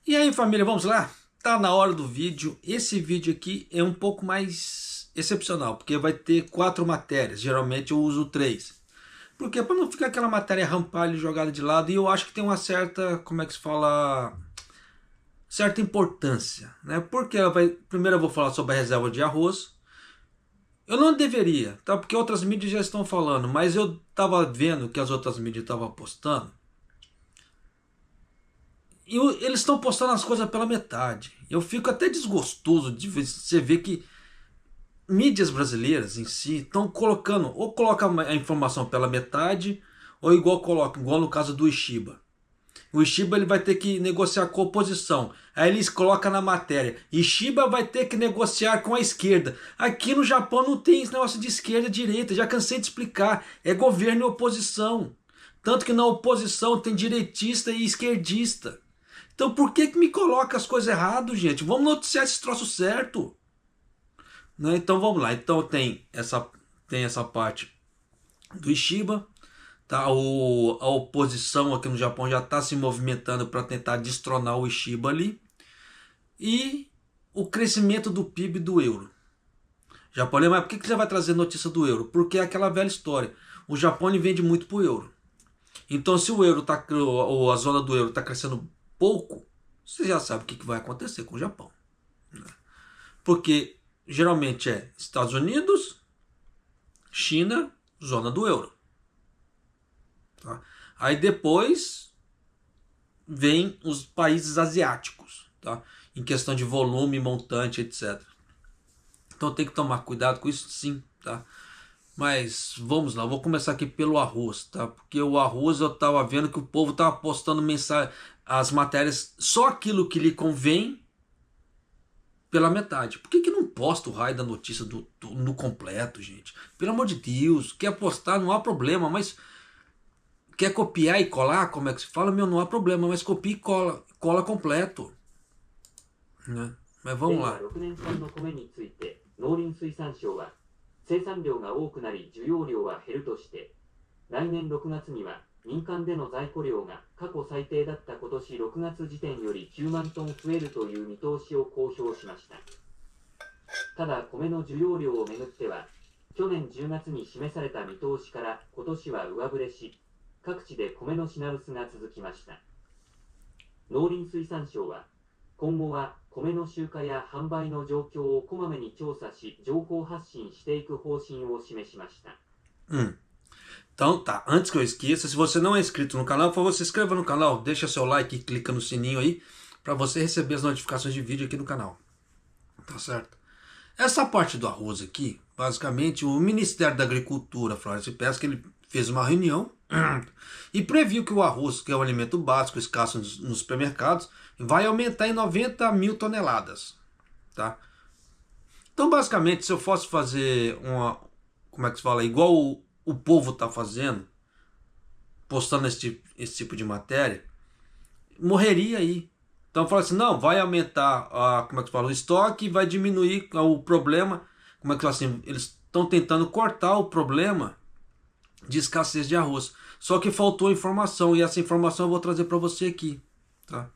E aí, família, vamos lá? Tá na hora do vídeo. Esse vídeo aqui é um pouco mais excepcional, porque vai ter 4 matérias. Geralmente eu uso 3. Porque para não ficar aquela matéria rampalho jogada de lado, e eu acho que tem uma certa, como é que se fala, certa importância, né? Porque ela vai, primeiro eu vou falar sobre a reserva de arroz. Eu não deveria, tá? Porque outras mídias já estão falando, mas eu tava vendo que as outras mídias estavam postando. E eles estão postando as coisas pela metade. Eu fico até desgostoso de você ver que mídias brasileiras em si estão colocando, ou coloca a informação pela metade, ou igual no caso do Ishiba. O Ishiba ele vai ter que negociar com a oposição. Aí eles colocam na matéria: Ishiba vai ter que negociar com a esquerda. Aqui no Japão não tem esse negócio de esquerda e direita. Já cansei de explicar. É governo e oposição. Tanto que na oposição tem direitista e esquerdista. Então por que me coloca as coisas erradas, gente? Vamos noticiar esse troço certo. Né? Então vamos lá. Então tem essa parte do Ishiba. Tá? A oposição aqui no Japão já está se movimentando para tentar destronar o Ishiba ali. E o crescimento do PIB do euro. Japonês, mas por que você vai trazer notícia do euro? Porque é aquela velha história. O Japão ele vende muito para o euro. Então se o euro tá, ou a zona do euro está crescendo pouco, você já sabe o que vai acontecer com o Japão. Né? Porque geralmente é Estados Unidos, China, zona do euro. Tá? Aí depois vem os países asiáticos, tá? Em questão de volume, montante, etc. Então tem que tomar cuidado com isso, sim, tá? Mas vamos lá, vou começar aqui pelo arroz, tá? Porque o arroz eu tava vendo que o povo tava postando mensagem, as matérias, só aquilo que lhe convém pela metade. Por que não posta o raio da notícia no completo, gente? Pelo amor de Deus, quer postar, não há problema, mas quer copiar e colar, como é que se fala? Meu, não há problema, mas copia e cola completo. Né? Mas vamos lá. 農林水産省は生産量が多くなり需要量は減るとして来年6月には民間での在庫量が過去最低だった今年6月時点より9万トン増えるという見通しを公表しました。ただ米の需要量をめぐっては去年10月に示された見通しから今年は上振れし各地で米の品薄が続きました。農林水産省は今後は米の集荷や販売の状況をこまめに調査し情報発信していく方針を示しました。Então tá, antes que eu esqueça, se você não é inscrito no canal, por favor, se inscreva no canal, deixa seu like e clica no sininho aí para você receber as notificações de vídeo aqui no canal. Tá certo? Essa parte do arroz aqui, basicamente, o Ministério da Agricultura, Floresta e Pesca, ele fez uma reunião e previu que o arroz, que é um alimento básico, escasso nos supermercados, vai aumentar em 90 mil toneladas. Tá? Então, basicamente, se eu fosse fazer uma, como é que se fala, igual o povo está fazendo, postando esse tipo de matéria, morreria aí. Então fala assim, não, vai aumentar como é que fala, o estoque e vai diminuir o problema. Como é que fala assim, eles estão tentando cortar o problema de escassez de arroz. Só que faltou informação e essa informação eu vou trazer para você aqui. Tá?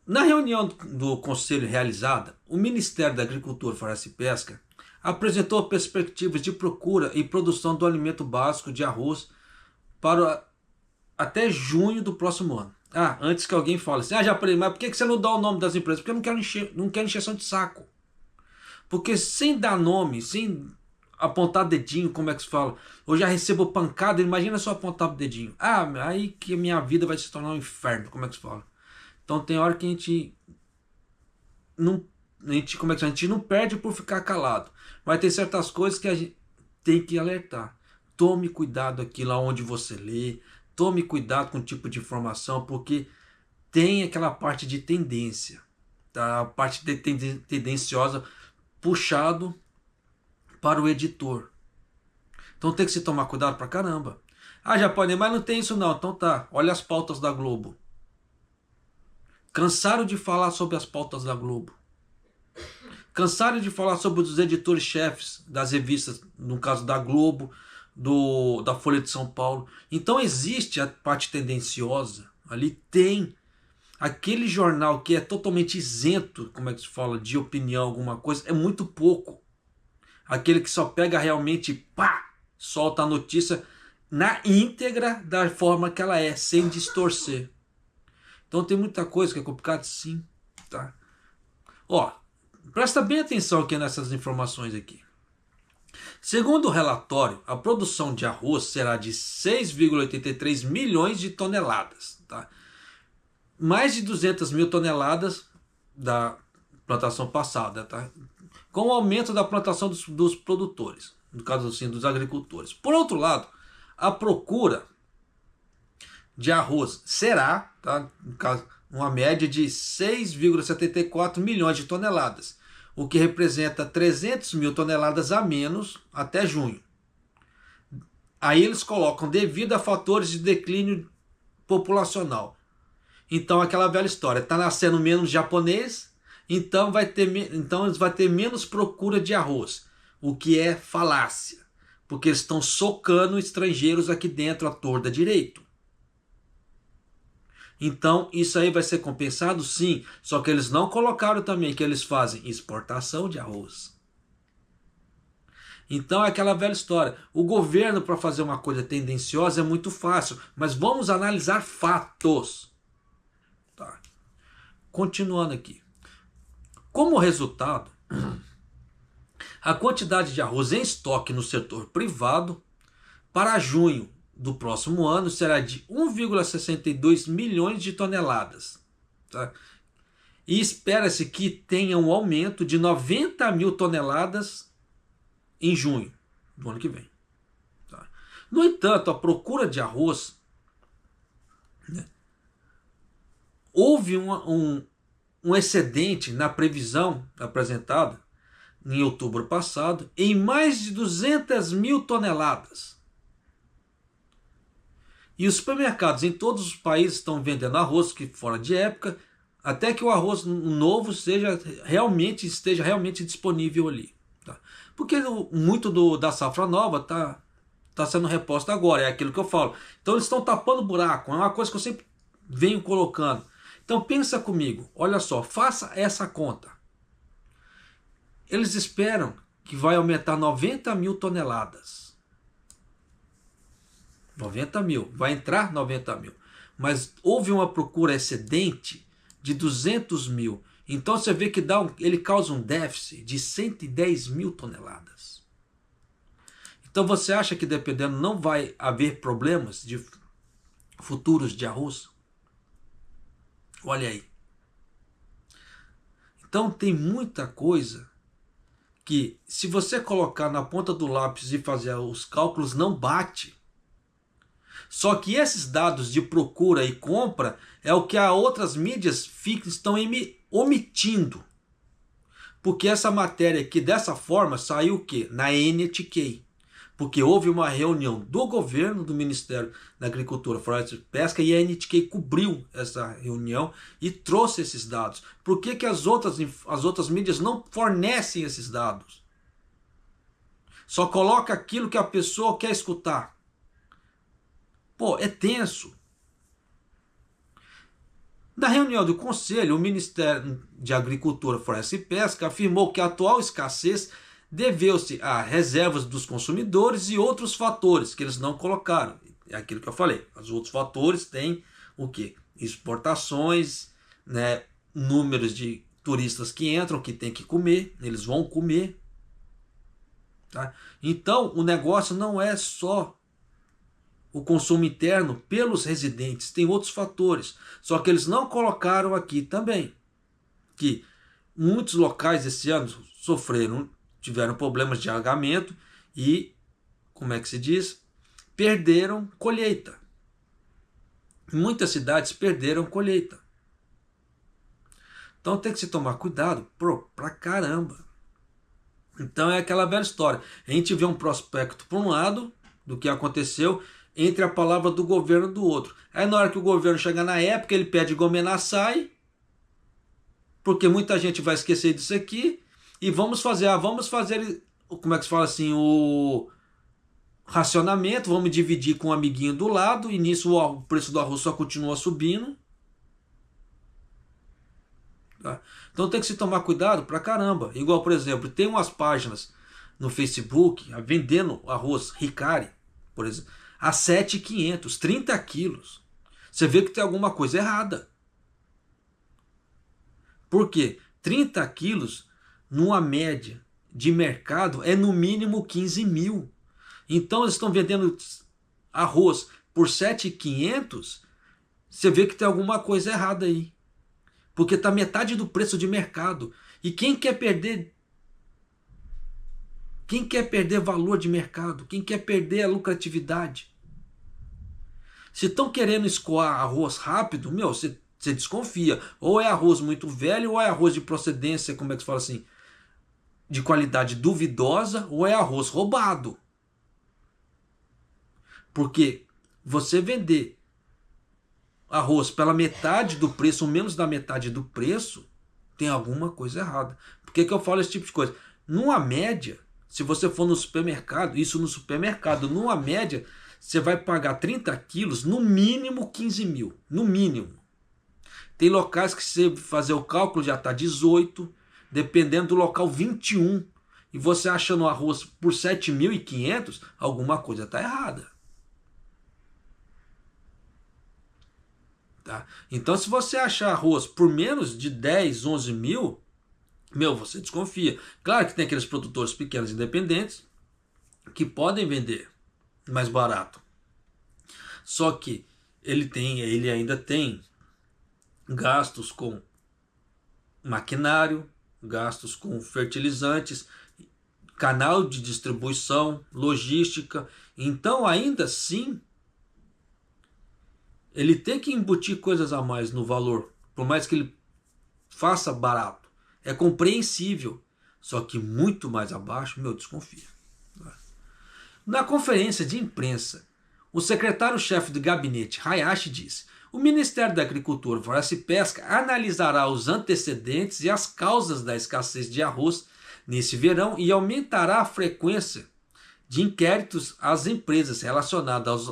Na reunião do conselho realizada, o Ministério da Agricultura, Floresta e Pesca apresentou perspectivas de procura e produção do alimento básico de arroz para até junho do próximo ano. Antes que alguém fale assim, já falei, mas por que você não dá o nome das empresas? Porque eu não quero encheção de saco. Porque sem dar nome, sem apontar dedinho, como é que se fala? Eu já recebo pancada, imagina só apontar o dedinho. Aí que a minha vida vai se tornar um inferno, como é que se fala? Então tem hora que a gente não perde por ficar calado. Mas tem certas coisas que a gente tem que alertar. Tome cuidado aqui lá onde você lê. Tome cuidado com o tipo de informação, porque tem aquela parte de tendência. Tá? A parte de tendenciosa puxado para o editor. Então tem que se tomar cuidado pra caramba. Japonês, mas não tem isso não. Então tá, olha as pautas da Globo. Cansaram de falar sobre as pautas da Globo. Cansaram de falar sobre os editores-chefes das revistas, no caso da Globo, da Folha de São Paulo. Então existe a parte tendenciosa, ali tem. Aquele jornal que é totalmente isento, como é que se fala, de opinião, alguma coisa, é muito pouco. Aquele que só pega realmente, pá, solta a notícia na íntegra da forma que ela é, sem distorcer. Então tem muita coisa que é complicado, sim, tá? Ó, presta bem atenção aqui nessas informações aqui. Segundo o relatório, a produção de arroz será de 6,83 milhões de toneladas, tá? Mais de 200 mil toneladas da plantação passada, tá? Com o aumento da plantação dos produtores, no caso assim, dos agricultores. Por outro lado, a procura de arroz será, tá, no caso, uma média de 6,74 milhões de toneladas, o que representa 300 mil toneladas a menos até junho. Aí eles colocam devido a fatores de declínio populacional. Então aquela velha história, está nascendo menos japonês, então eles vão ter menos procura de arroz, o que é falácia, porque eles estão socando estrangeiros aqui dentro à torta direito. Então isso aí vai ser compensado, sim, só que eles não colocaram também que eles fazem exportação de arroz. Então é aquela velha história, o governo para fazer uma coisa tendenciosa é muito fácil, mas vamos analisar fatos. Tá. Continuando aqui. Como resultado, a quantidade de arroz em estoque no setor privado para junho do próximo ano será de 1,62 milhões de toneladas. Tá? E espera-se que tenha um aumento de 90 mil toneladas em junho do ano que vem. Tá? No entanto, a procura de arroz, né, houve um excedente na previsão apresentada em outubro passado em mais de 200 mil toneladas. E os supermercados em todos os países estão vendendo arroz que fora de época, até que o arroz novo esteja realmente disponível ali. Tá? Porque muito da safra nova está sendo reposta agora, é aquilo que eu falo. Então eles estão tapando buraco, é uma coisa que eu sempre venho colocando. Então pensa comigo, olha só, faça essa conta. Eles esperam que vai aumentar 90 mil toneladas. 90 mil, vai entrar 90 mil. Mas houve uma procura excedente de 200 mil. Então você vê que ele causa um déficit de 110 mil toneladas. Então você acha que dependendo não vai haver problemas de futuros de arroz? Olha aí. Então tem muita coisa que se você colocar na ponta do lápis e fazer os cálculos não bate. Só que esses dados de procura e compra é o que as outras mídias estão omitindo. Porque essa matéria aqui dessa forma saiu o quê? Na NTK. Porque houve uma reunião do governo, do Ministério da Agricultura, Floresta e Pesca, e a NTK cobriu essa reunião e trouxe esses dados. Por que as outras mídias não fornecem esses dados? Só coloca aquilo que a pessoa quer escutar. Pô, é tenso. Na reunião do Conselho, o Ministério de Agricultura, Floresta e Pesca afirmou que a atual escassez deveu-se a reservas dos consumidores e outros fatores que eles não colocaram. É aquilo que eu falei. Os outros fatores têm o quê? Exportações, né? Números de turistas que entram, que tem que comer, eles vão comer. Tá? Então, o negócio não é só o consumo interno pelos residentes, tem outros fatores. Só que eles não colocaram aqui também que muitos locais esse ano tiveram problemas de alagamento e, como é que se diz? Perderam colheita. Muitas cidades perderam colheita. Então tem que se tomar cuidado pra caramba. Então é aquela velha história. A gente vê um prospecto por um lado do que aconteceu entre a palavra do governo e do outro. Aí na hora que o governo chegar na época, ele pede gomenar, sai, porque muita gente vai esquecer disso aqui. E vamos fazer, como é que se fala assim, o racionamento, vamos dividir com um amiguinho do lado, e nisso o preço do arroz só continua subindo. Tá? Então tem que se tomar cuidado pra caramba. Igual, por exemplo, tem umas páginas no Facebook vendendo arroz Ricari, por exemplo, a 7.500, 30 quilos. Você vê que tem alguma coisa errada. Por quê? 30 quilos, numa média de mercado, é no mínimo 15 mil. Então eles estão vendendo arroz por 7.500, você vê que tem alguma coisa errada aí. Porque está metade do preço de mercado. E quem quer perder valor de mercado? Quem quer perder a lucratividade? Se estão querendo escoar arroz rápido, você desconfia. Ou é arroz muito velho, ou é arroz de procedência, como é que se fala assim? De qualidade duvidosa, ou é arroz roubado. Porque você vender arroz pela metade do preço, ou menos da metade do preço, tem alguma coisa errada. Por que eu falo esse tipo de coisa? Numa média, se você for no supermercado, numa média, você vai pagar 30 quilos, no mínimo 15 mil. No mínimo. Tem locais que você fazer o cálculo já está 18, dependendo do local 21. E você achando arroz por 7.500, alguma coisa está errada. Tá? Então, se você achar arroz por menos de 10, 11 mil, você desconfia. Claro que tem aqueles produtores pequenos independentes que podem vender mais barato. Só que ele ainda tem gastos com maquinário, gastos com fertilizantes, canal de distribuição, logística. Então, ainda assim, ele tem que embutir coisas a mais no valor, por mais que ele faça barato. É compreensível, só que muito mais abaixo, desconfia. Na conferência de imprensa, o secretário-chefe do gabinete, Hayashi, disse: o Ministério da Agricultura, Floresta e Pesca analisará os antecedentes e as causas da escassez de arroz nesse verão e aumentará a frequência de inquéritos às empresas relacionadas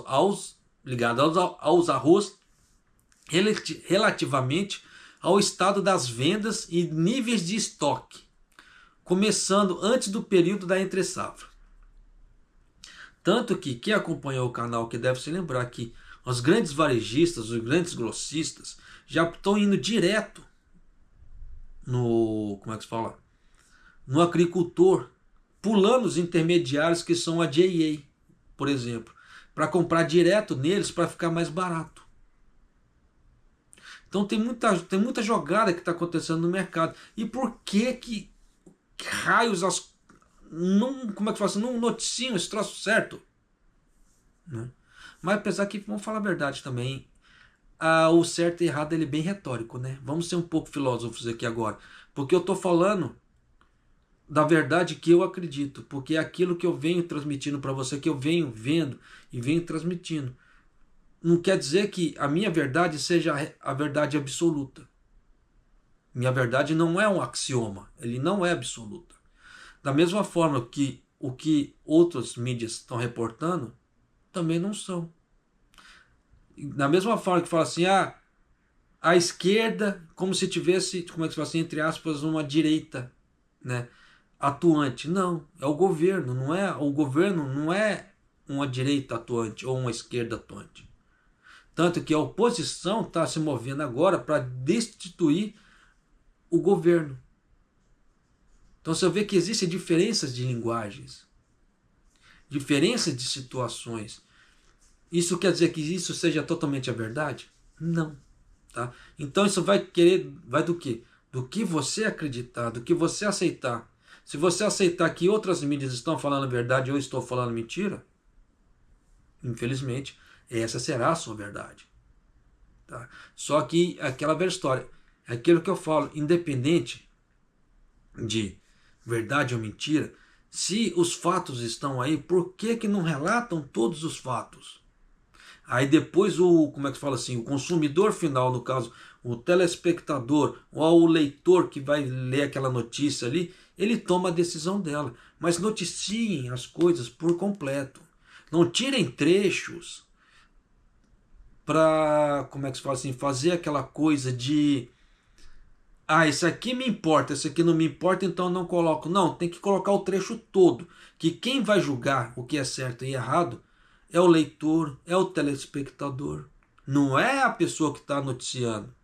ligados aos arroz relativamente ao estado das vendas e níveis de estoque, começando antes do período da entre-safra. Tanto que quem acompanhou o canal que deve se lembrar que os grandes varejistas, os grandes grossistas já estão indo direto no agricultor, pulando os intermediários que são a JA, por exemplo, para comprar direto neles para ficar mais barato. Então tem muita jogada que está acontecendo no mercado. E por que raios não noticiam esse troço certo? Né? Mas apesar que, vamos falar a verdade também, o certo e errado ele é bem retórico, né? Vamos ser um pouco filósofos aqui agora. Porque eu estou falando da verdade que eu acredito, porque é aquilo que eu venho transmitindo para você, que eu venho vendo e venho transmitindo. Não quer dizer que a minha verdade seja a verdade absoluta. Minha verdade não é um axioma, ele não é absoluta. Da mesma forma que o que outras mídias estão reportando, também não são. Da mesma forma que fala assim, a esquerda, como se tivesse, entre aspas, uma direita, né, atuante. Não, é o governo, o governo não é uma direita atuante ou uma esquerda atuante. Tanto que a oposição está se movendo agora para destituir o governo. Então você vê que existem diferenças de linguagens, diferenças de situações. Isso quer dizer que isso seja totalmente a verdade? Não. Tá? Então isso vai do quê? Do que você acreditar, do que você aceitar. Se você aceitar que outras mídias estão falando a verdade ou eu estou falando mentira, infelizmente, essa será a sua verdade. Tá? Só que aquela velha história, é aquilo que eu falo, independente de verdade ou mentira, se os fatos estão aí, por que não relatam todos os fatos? Aí depois o consumidor final, no caso, o telespectador ou o leitor que vai ler aquela notícia ali, ele toma a decisão dela. Mas noticiem as coisas por completo. Não tirem trechos para, fazer aquela coisa de Ah, esse aqui me importa, esse aqui não me importa, então eu não coloco. Não, tem que colocar o trecho todo. Que quem vai julgar o que é certo e errado é o leitor, é o telespectador. Não é a pessoa que está noticiando.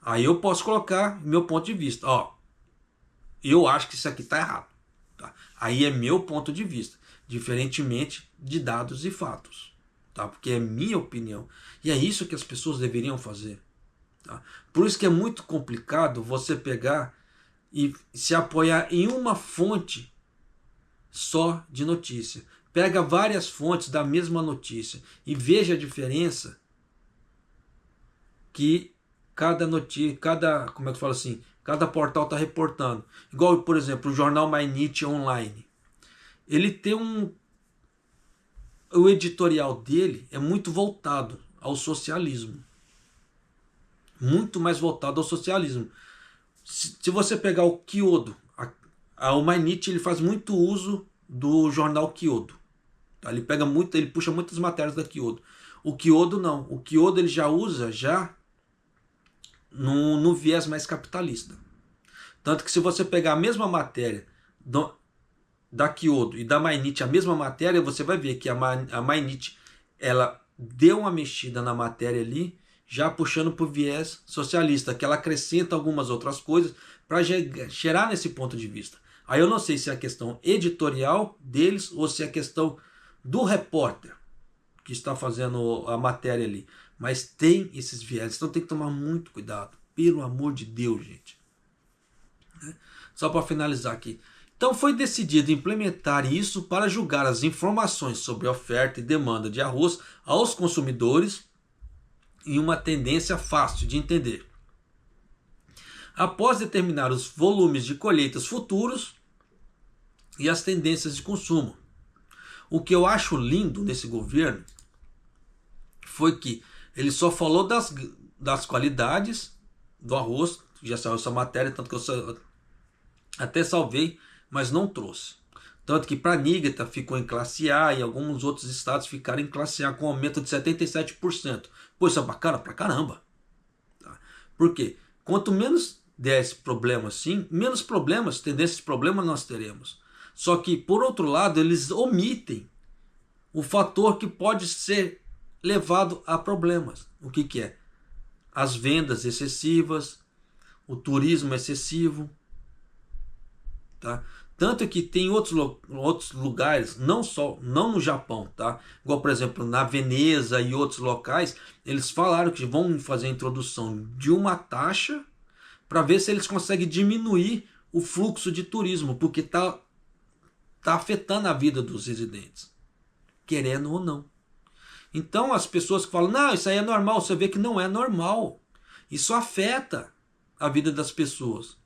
Aí eu posso colocar meu ponto de vista. Ó, eu acho que isso aqui está errado. Tá? Aí é meu ponto de vista. Diferentemente de dados e fatos. Tá? Porque é minha opinião. E é isso que as pessoas deveriam fazer. Tá? Por isso que é muito complicado você pegar e se apoiar em uma fonte só de notícia. Pega várias fontes da mesma notícia e veja a diferença que cada notícia, como é que fala assim, cada portal está reportando. Igual, por exemplo, o jornal Mainichi Online. Ele tem o editorial dele é muito voltado ao socialismo. Muito mais voltado ao socialismo. Se você pegar o Kyodo, o Mainichi ele faz muito uso do jornal Kyodo. Tá? Ele pega muito, ele puxa muitas matérias da Kyodo. O Kyodo não. O Kyodo ele já usa no viés mais capitalista. Tanto que se você pegar a mesma matéria da Kyodo e da Mainichi, a mesma matéria, você vai ver que a Mainichi ela deu uma mexida na matéria ali, já puxando para o viés socialista, que ela acrescenta algumas outras coisas para gerar nesse ponto de vista. Aí eu não sei se é a questão editorial deles ou se é a questão do repórter que está fazendo a matéria ali. Mas tem esses viés, então tem que tomar muito cuidado. Pelo amor de Deus, gente. Só para finalizar aqui. Então foi decidido implementar isso para julgar as informações sobre oferta e demanda de arroz aos consumidores em uma tendência fácil de entender. Após determinar os volumes de colheitas futuros e as tendências de consumo. O que eu acho lindo nesse governo foi que ele só falou das qualidades do arroz, já saiu essa matéria, tanto que eu até salvei, mas não trouxe. Tanto que para Nígata ficou em classe A e alguns outros estados ficaram em classe A com aumento de 77%. Pô, isso é bacana pra caramba. Tá? Por quê? Quanto menos der esse problema assim, menos problemas, tendências de problema nós teremos. Só que, por outro lado, eles omitem o fator que pode ser levado a problemas. O que é? As vendas excessivas, o turismo excessivo. Tá? Tanto que tem outros lugares, não no Japão, tá? Igual, por exemplo, na Veneza e outros locais, eles falaram que vão fazer a introdução de uma taxa para ver se eles conseguem diminuir o fluxo de turismo, porque tá afetando a vida dos residentes, querendo ou não. Então as pessoas que falam, não, isso aí é normal, você vê que não é normal. Isso afeta a vida das pessoas.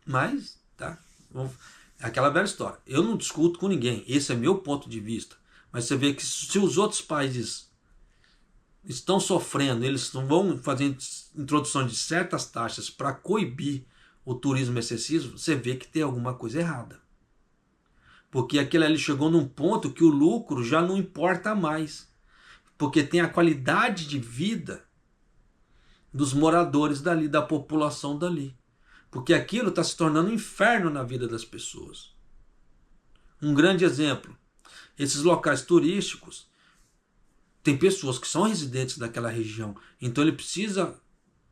Mas, tá? É aquela velha história. Eu não discuto com ninguém. Esse é meu ponto de vista. Mas você vê que se os outros países estão sofrendo, eles vão fazer introdução de certas taxas para coibir o turismo excessivo, você vê que tem alguma coisa errada. Porque aquilo ali chegou num ponto que o lucro já não importa mais. Porque tem a qualidade de vida dos moradores dali, da população dali. Porque aquilo está se tornando um inferno na vida das pessoas. Um grande exemplo. Esses locais turísticos, tem pessoas que são residentes daquela região. Então ele precisa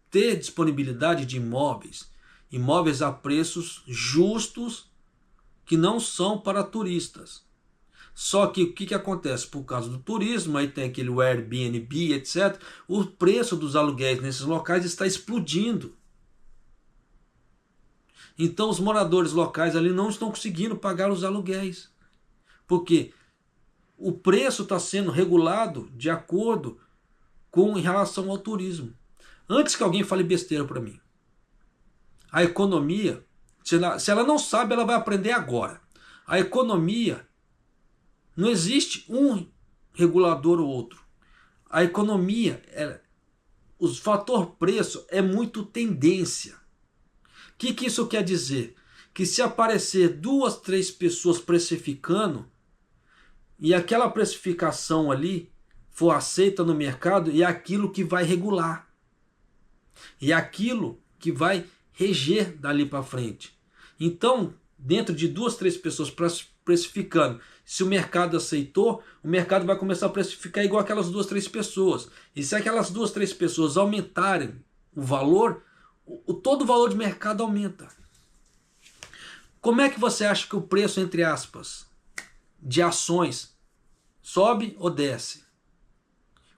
ter disponibilidade de imóveis. Imóveis a preços justos que não são para turistas. Só que o que acontece? Por causa do turismo, aí tem aquele Airbnb, etc. O preço dos aluguéis nesses locais está explodindo. Então os moradores locais ali não estão conseguindo pagar os aluguéis. Porque o preço está sendo regulado de acordo em relação ao turismo. Antes que alguém fale besteira para mim. A economia, se ela não sabe, ela vai aprender agora. A economia, não existe um regulador ou outro. A economia, o fator preço é muito tendência. O que isso quer dizer? Que se aparecer 2, 3 pessoas precificando e aquela precificação ali for aceita no mercado, é aquilo que vai regular. E é aquilo que vai reger dali para frente. Então, dentro de 2, 3 pessoas precificando, se o mercado aceitou, o mercado vai começar a precificar igual aquelas 2, 3 pessoas. E se aquelas 2, 3 pessoas aumentarem o valor, todo o valor de mercado aumenta. Como é que você acha que o preço, entre aspas, de ações sobe ou desce?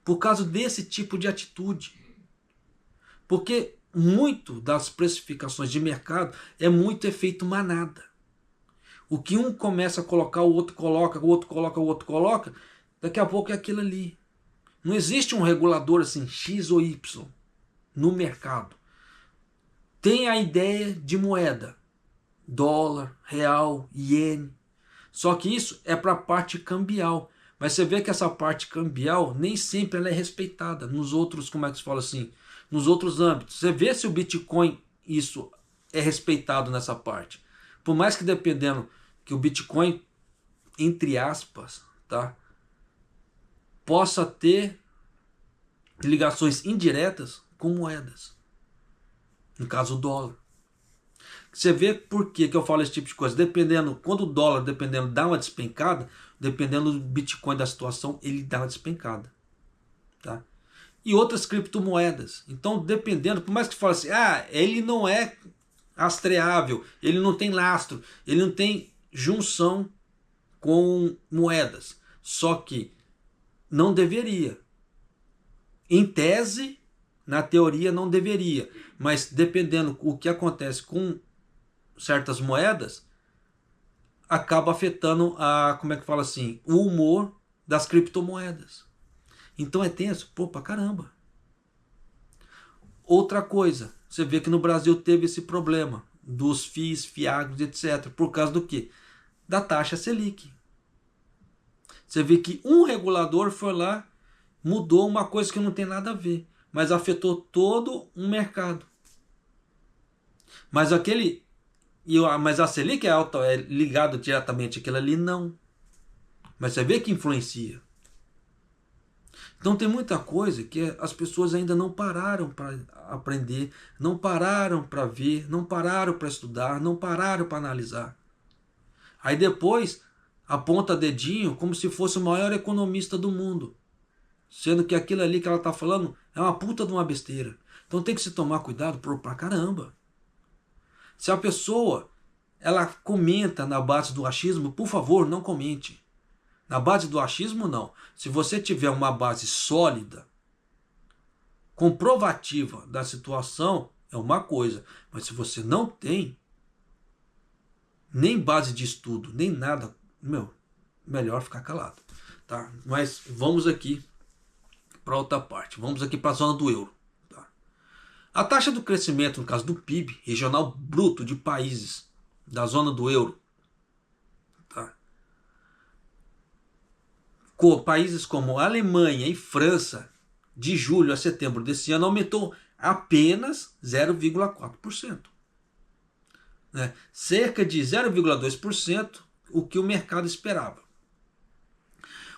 Por causa desse tipo de atitude. Porque muito das precificações de mercado é muito efeito manada. O que um começa a colocar, o outro coloca, o outro coloca, o outro coloca, daqui a pouco é aquilo ali. Não existe um regulador assim, X ou Y, no mercado. Tem a ideia de moeda, dólar, real, iene. Só que isso é para a parte cambial. Mas você vê que essa parte cambial nem sempre ela é respeitada nos outros, como é que se fala assim, nos outros âmbitos. Você vê se o Bitcoin isso é respeitado nessa parte. Por mais que dependendo que o Bitcoin, entre aspas, tá, possa ter ligações indiretas com moedas. No caso, o dólar. Você vê por que eu falo esse tipo de coisa. Dependendo, quando o dólar, dependendo, dá uma despencada, dependendo do Bitcoin da situação, ele dá uma despencada. Tá? E outras criptomoedas. Então, dependendo, por mais que fale assim, ele não é rastreável, ele não tem lastro, ele não tem junção com moedas. Só que não deveria. Em tese, na teoria, não deveria. Mas dependendo o que acontece com certas moedas, acaba afetando como é que fala assim, o humor das criptomoedas. Então é tenso, pra caramba. Outra coisa, você vê que no Brasil teve esse problema dos FIIs, FIAGROS, etc. Por causa do quê? Da taxa Selic. Você vê que um regulador foi lá, mudou uma coisa que não tem nada a ver, mas afetou todo um mercado. Mas a Selic é ligado diretamente àquilo ali? Não. Mas você vê que influencia. Então tem muita coisa que as pessoas ainda não pararam para aprender, não pararam para ver, não pararam para estudar, não pararam para analisar. Aí depois aponta dedinho como se fosse o maior economista do mundo. Sendo que aquilo ali que ela está falando é uma puta de uma besteira. Então tem que se tomar cuidado pra caramba. Se a pessoa ela comenta na base do achismo, por favor, não comente. Na base do achismo, não. Se você tiver uma base sólida, comprovativa da situação, é uma coisa. Mas se você não tem nem base de estudo, nem nada, melhor ficar calado. Tá? Mas vamos aqui para outra parte. Vamos aqui para a zona do euro. Tá? A taxa do crescimento, no caso do PIB, regional bruto de países da zona do euro, tá? Com países como Alemanha e França, de julho a setembro desse ano, aumentou apenas 0,4%. Né? Cerca de 0,2% o que o mercado esperava.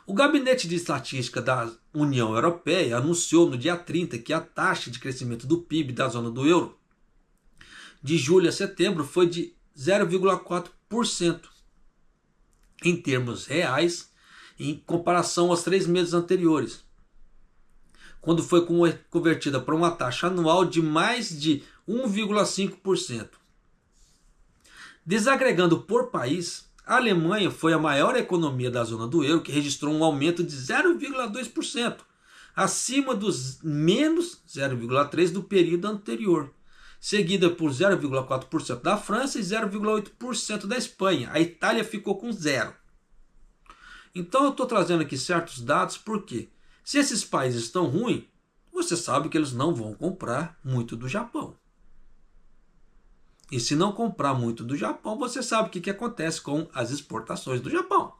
O Gabinete de Estatística da União Europeia anunciou no dia 30 que a taxa de crescimento do PIB da zona do euro de julho a setembro foi de 0,4% em termos reais em comparação aos 3 meses anteriores, quando foi convertida para uma taxa anual de mais de 1,5%. Desagregando por país, a Alemanha foi a maior economia da zona do euro, que registrou um aumento de 0,2%, acima dos menos 0,3% do período anterior, seguida por 0,4% da França e 0,8% da Espanha. A Itália ficou com 0%. Então eu estou trazendo aqui certos dados, porque se esses países estão ruins, você sabe que eles não vão comprar muito do Japão. E se não comprar muito do Japão, você sabe o que acontece com as exportações do Japão.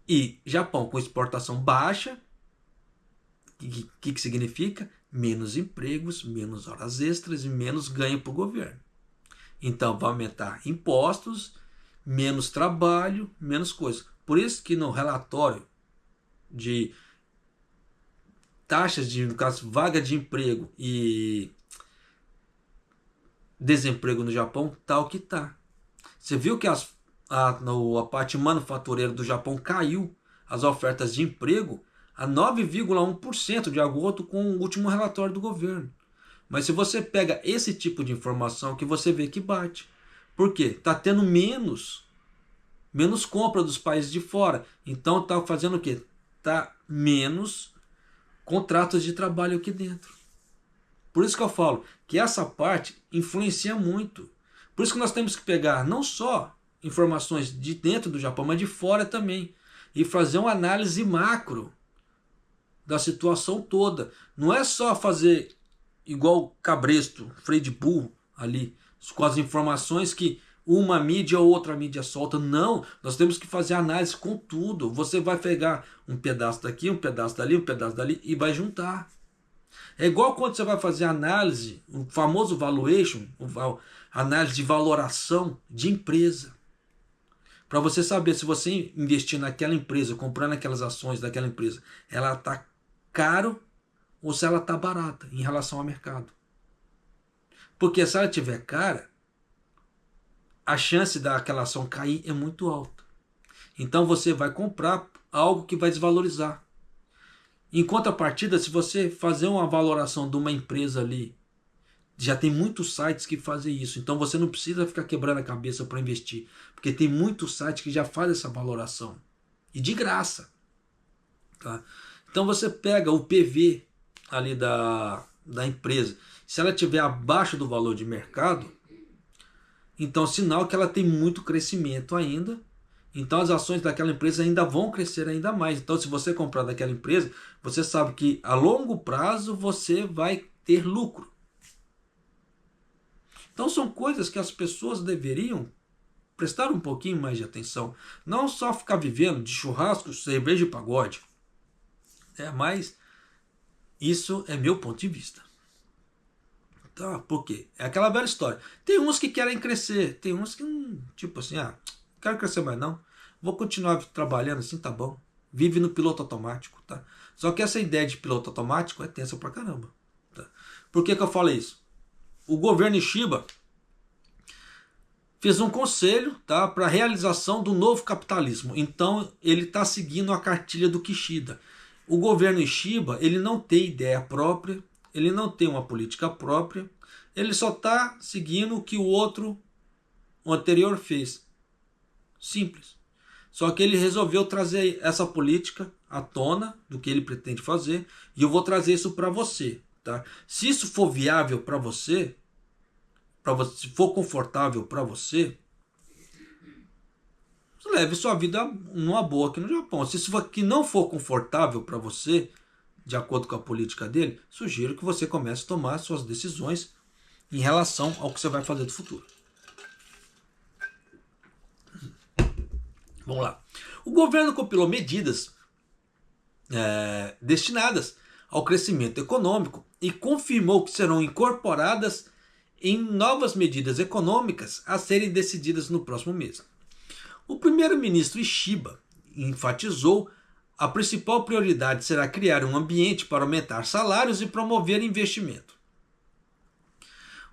E Japão com exportação baixa, o que significa? Menos empregos, menos horas extras e menos ganho para o governo. Então vai aumentar impostos, menos trabalho, menos coisa. Por isso que no relatório de taxas de, no caso, vaga de emprego e desemprego no Japão tá o que tá. Você viu que a parte manufatureira do Japão caiu as ofertas de emprego a 9,1% de acordo com o último relatório do governo. Mas se você pega esse tipo de informação que você vê que bate. Por quê? Está tendo menos compra dos países de fora. Então está fazendo o quê? Está menos contratos de trabalho aqui dentro. Por isso que eu falo que essa parte influencia muito. Por isso que nós temos que pegar não só informações de dentro do Japão, mas de fora também. E fazer uma análise macro da situação toda. Não é só fazer igual cabresto, freio de burro ali, com as informações que uma mídia ou outra mídia solta. Não, nós temos que fazer análise com tudo. Você vai pegar um pedaço daqui, um pedaço dali, um pedaço dali e vai juntar. É igual quando você vai fazer análise, o famoso valuation, análise de valoração de empresa. Para você saber se você investir naquela empresa, comprando aquelas ações daquela empresa, ela está caro ou se ela está barata em relação ao mercado. Porque se ela estiver cara, a chance daquela ação cair é muito alta. Então você vai comprar algo que vai desvalorizar. Em contrapartida, se você fazer uma valoração de uma empresa ali, já tem muitos sites que fazem isso. Então você não precisa ficar quebrando a cabeça para investir. Porque tem muitos sites que já fazem essa valoração. E de graça. Tá? Então você pega o PV ali da empresa. Se ela estiver abaixo do valor de mercado, então sinal que ela tem muito crescimento ainda. Então as ações daquela empresa ainda vão crescer ainda mais. Então se você comprar daquela empresa, você sabe que a longo prazo você vai ter lucro. Então são coisas que as pessoas deveriam prestar um pouquinho mais de atenção. Não só ficar vivendo de churrasco, cerveja e pagode. Mas isso é meu ponto de vista. Tá? Por quê? É aquela velha história. Tem uns que querem crescer, tem uns que tipo assim, não quero crescer mais não. Vou continuar trabalhando assim, tá bom. Vive no piloto automático, tá? Só que essa ideia de piloto automático é tensa pra caramba. Tá? Por que eu falo isso? O governo Shiba fez um conselho, tá, para a realização do novo capitalismo. Então ele está seguindo a cartilha do Kishida. O governo Shiba, ele não tem ideia própria, ele não tem uma política própria, ele só está seguindo o que o anterior fez. Simples. Só que ele resolveu trazer essa política à tona do que ele pretende fazer e eu vou trazer isso para você. Tá? Se isso for viável para você, se for confortável para você, leve sua vida numa boa aqui no Japão. Se isso aqui não for confortável para você, de acordo com a política dele, sugiro que você comece a tomar suas decisões em relação ao que você vai fazer do futuro. Vamos lá. O governo compilou medidas destinadas ao crescimento econômico e confirmou que serão incorporadas em novas medidas econômicas a serem decididas no próximo mês. O primeiro-ministro Ishiba enfatizou a principal prioridade será criar um ambiente para aumentar salários e promover investimento.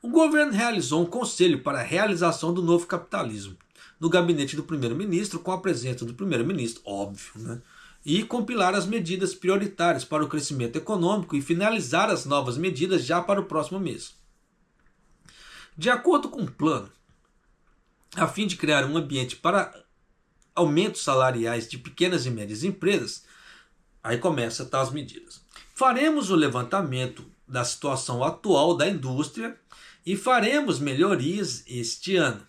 O governo realizou um conselho para a realização do novo capitalismo no gabinete do primeiro-ministro, com a presença do primeiro-ministro, óbvio, né? E compilar as medidas prioritárias para o crescimento econômico e finalizar as novas medidas já para o próximo mês. De acordo com o plano, a fim de criar um ambiente para aumentos salariais de pequenas e médias empresas, aí começa as medidas. Faremos o levantamento da situação atual da indústria e faremos melhorias este ano.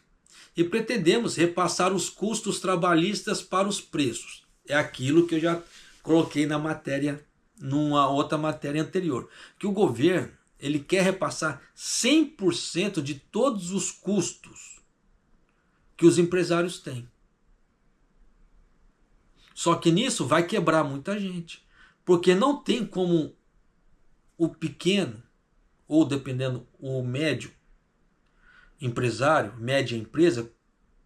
E pretendemos repassar os custos trabalhistas para os preços. É aquilo que eu já coloquei na matéria, numa outra matéria anterior. Que o governo ele quer repassar 100% de todos os custos que os empresários têm. Só que nisso vai quebrar muita gente. Porque não tem como o pequeno, ou dependendo, o médio empresário, média empresa,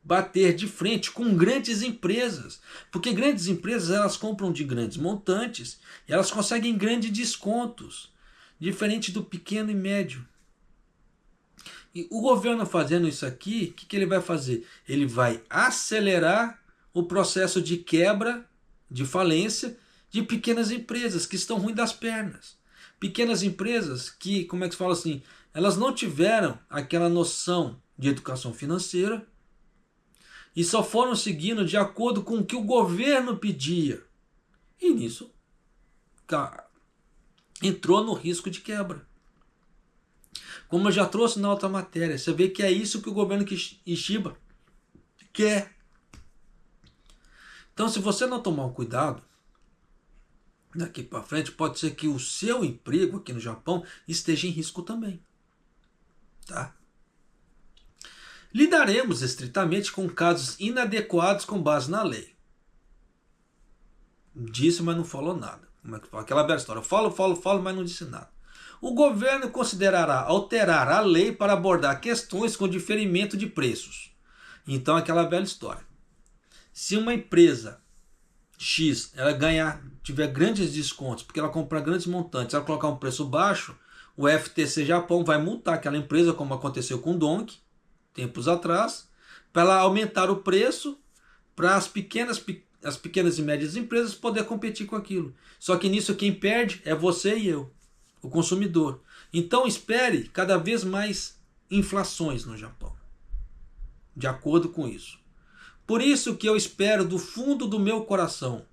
bater de frente com grandes empresas, porque grandes empresas elas compram de grandes montantes e elas conseguem grandes descontos, diferente do pequeno e médio. E o governo fazendo isso aqui, o que ele vai fazer? Ele vai acelerar o processo de quebra, de falência de pequenas empresas que estão ruins das pernas. Pequenas empresas que, como é que se fala assim, elas não tiveram aquela noção de educação financeira e só foram seguindo de acordo com o que o governo pedia. E nisso entrou no risco de quebra. Como eu já trouxe na outra matéria, você vê que é isso que o governo Ishiba quer. Então, se você não tomar um cuidado, daqui para frente, pode ser que o seu emprego aqui no Japão esteja em risco também. Tá? Lidaremos estritamente com casos inadequados com base na lei. Disse, mas não falou nada. Como é que fala? Aquela velha história. Falo, mas não disse nada. O governo considerará alterar a lei para abordar questões com diferimento de preços. Então, aquela velha história. Se uma empresa X ela tiver grandes descontos, porque ela compra grandes montantes, ela colocar um preço baixo, o FTC Japão vai multar aquela empresa, como aconteceu com o Donk, tempos atrás, para ela aumentar o preço para as pequenas e médias empresas poder competir com aquilo. Só que nisso quem perde é você e eu, o consumidor. Então espere cada vez mais inflações no Japão, de acordo com isso. Por isso que eu espero do fundo do meu coração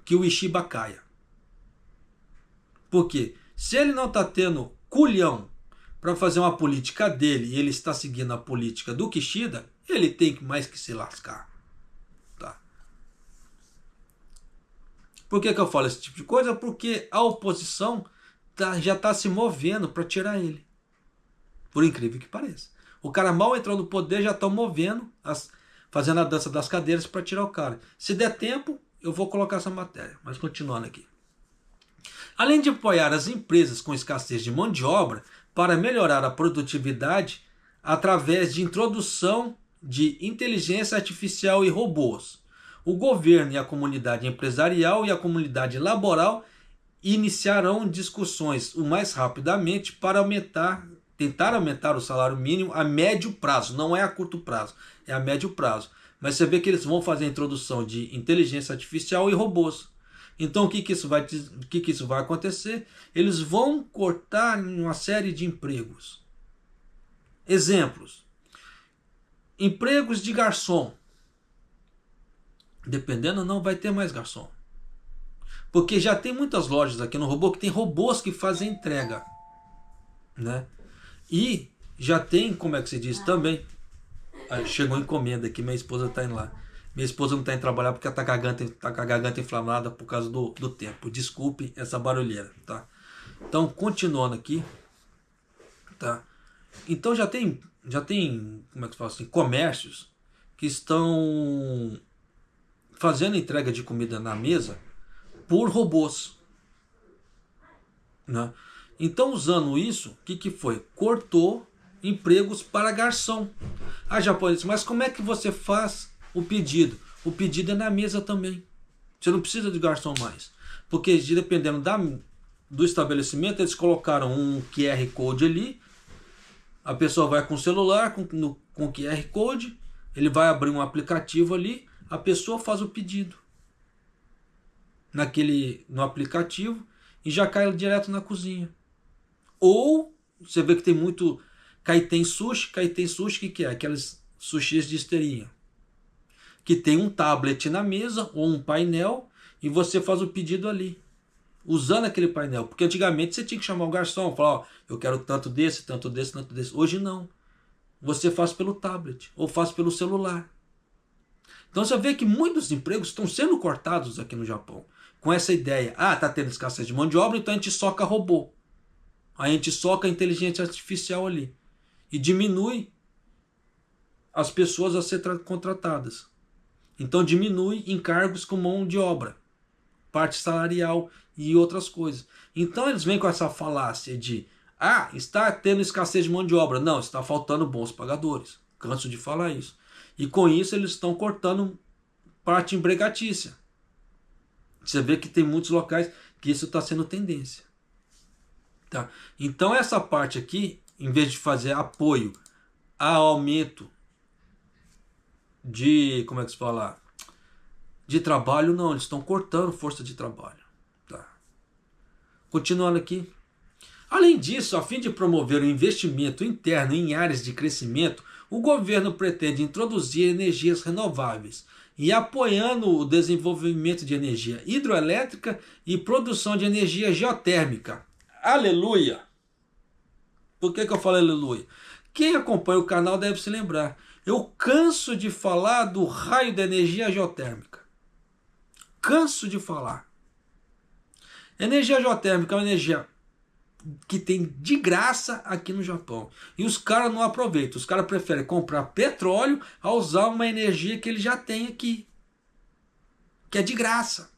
que o Ishiba caia. Porque se ele não está tendo culhão para fazer uma política dele e ele está seguindo a política do Kishida, ele tem mais que se lascar. Tá? Por que eu falo esse tipo de coisa? Porque a oposição já está se movendo para tirar ele. Por incrível que pareça. O cara mal entrou no poder, já estão movendo, fazendo a dança das cadeiras para tirar o cara. Se der tempo, eu vou colocar essa matéria. Mas continuando aqui. Além de apoiar as empresas com escassez de mão de obra para melhorar a produtividade através de introdução de inteligência artificial e robôs, o governo e a comunidade empresarial e a comunidade laboral iniciarão discussões o mais rapidamente para tentar aumentar o salário mínimo a médio prazo, não é a curto prazo, é a médio prazo. Mas você vê que eles vão fazer a introdução de inteligência artificial e robôs. Então o que isso vai acontecer? Eles vão cortar uma série de empregos. Exemplos. Empregos de garçom. Dependendo, não vai ter mais garçom. Porque já tem muitas lojas aqui no robô que tem robôs que fazem entrega. Né? E já tem, como é que se diz também, chegou encomenda aqui, minha esposa está indo lá. Minha esposa não está indo trabalhar porque ela está com a garganta inflamada por causa do tempo. Desculpe essa barulheira, tá? Então, continuando aqui, tá? Então já tem, como é que se fala assim, comércios que estão fazendo entrega de comida na mesa por robôs, né? Então, usando isso, o que foi? Cortou empregos para garçom. A japonesa, mas como é que você faz o pedido? O pedido é na mesa também. Você não precisa de garçom mais. Porque dependendo do estabelecimento, eles colocaram um QR Code ali. A pessoa vai com o celular, com o QR Code. Ele vai abrir um aplicativo ali. A pessoa faz o pedido no aplicativo e já cai direto na cozinha. Ou você vê que tem muito Kaiten Sushi. Kaiten Sushi, o que é? Aqueles sushis de esteirinha. Que tem um tablet na mesa ou um painel e você faz o pedido ali. Usando aquele painel. Porque antigamente você tinha que chamar o garçom. Falar, ó, eu quero tanto desse, tanto desse, tanto desse. Hoje não. Você faz pelo tablet ou faz pelo celular. Então você vê que muitos empregos estão sendo cortados aqui no Japão. Com essa ideia. Ah, tá tendo escassez de mão de obra, então a gente soca robô. A gente soca a inteligência artificial ali. E diminui as pessoas a ser contratadas. Então diminui encargos com mão de obra, parte salarial e outras coisas. Então eles vêm com essa falácia de está tendo escassez de mão de obra. Não, está faltando bons pagadores. Canso de falar isso. E com isso eles estão cortando parte empregatícia. Você vê que tem muitos locais que isso está sendo tendência. Tá? Então essa parte aqui, em vez de fazer apoio a aumento de, como é que se fala, de trabalho, não, eles estão cortando força de trabalho. Tá? Continuando aqui. Além disso, a fim de promover o investimento interno em áreas de crescimento, o governo pretende introduzir energias renováveis e apoiando o desenvolvimento de energia hidroelétrica e produção de energia geotérmica. Aleluia! Por que eu falo aleluia? Quem acompanha o canal deve se lembrar. Eu canso de falar do raio da energia geotérmica. Canso de falar. Energia geotérmica é uma energia que tem de graça aqui no Japão. E os caras não aproveitam. Os caras preferem comprar petróleo a usar uma energia que ele já tem aqui. Que é de graça.